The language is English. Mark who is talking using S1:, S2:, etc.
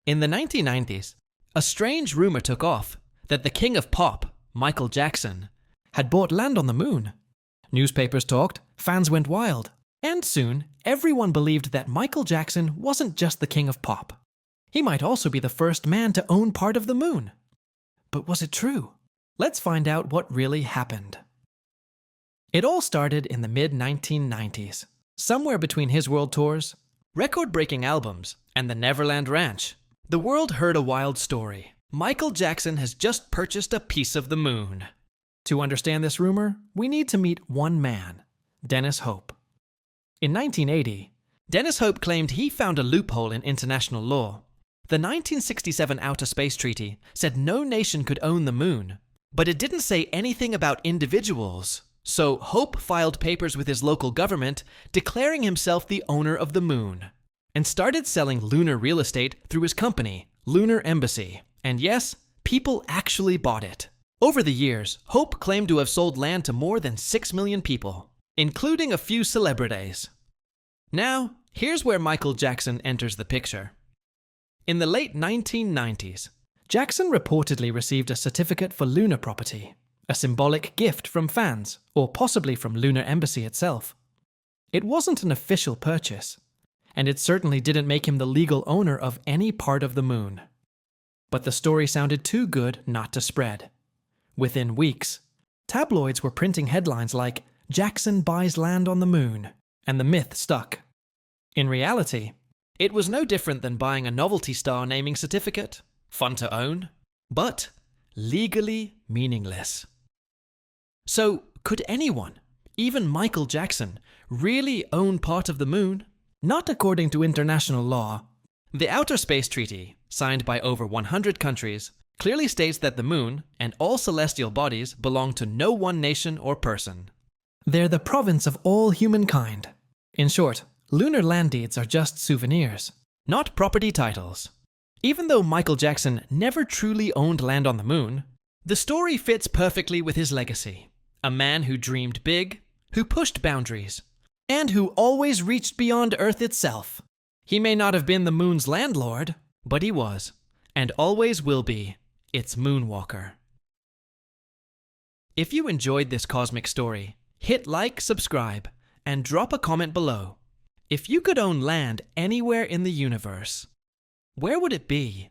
S1: In the 1990s, a strange rumor took off that the king of pop, Micheal Jackson, had bought land on the moon. Newspapers talked, fans went wild, and soon everyone believed that Micheal Jackson wasn't just the king of pop. He might also be the first man to own part of the moon. But was it true? Let's find out what really happened. It all started in the mid-1990s, somewhere between his world tours, record-breaking albums, and the Neverland Ranch. The world heard a wild story. Micheal Jackson has just purchased a piece of the moon. To understand this rumor, we need to meet one man, Dennis Hope. In 1980, Dennis Hope claimed he found a loophole in international law. The 1967 Outer Space Treaty said no nation could own the moon, but it didn't say anything about individuals. So Hope filed papers with his local government declaring himself the owner of the moon, and started selling lunar real estate through his company, Lunar Embassy. And yes, people actually bought it. Over the years, Hope claimed to have sold land to more than 6 million people, including a few celebrities. Now, here's where Micheal Jackson enters the picture. In the late 1990s, Jackson reportedly received a certificate for lunar property, a symbolic gift from fans, or possibly from Lunar Embassy itself. It wasn't an official purchase, and it certainly didn't make him the legal owner of any part of the moon. But the story sounded too good not to spread. Within weeks, tabloids were printing headlines like, "Jackson buys land on the moon," and the myth stuck. In reality, it was no different than buying a novelty star naming certificate, fun to own, but legally meaningless. So, could anyone, even Micheal Jackson, really own part of the moon? Not according to international law. The Outer Space Treaty, signed by over 100 countries, clearly states that the moon and all celestial bodies belong to no one nation or person. They're the province of all humankind. In short, lunar land deeds are just souvenirs, not property titles. Even though Micheal Jackson never truly owned land on the moon, the story fits perfectly with his legacy. A man who dreamed big, who pushed boundaries, and who always reached beyond Earth itself. He may not have been the moon's landlord, but he was, and always will be, its moonwalker. If you enjoyed this cosmic story, hit like, subscribe, and drop a comment below. If you could own land anywhere in the universe, where would it be?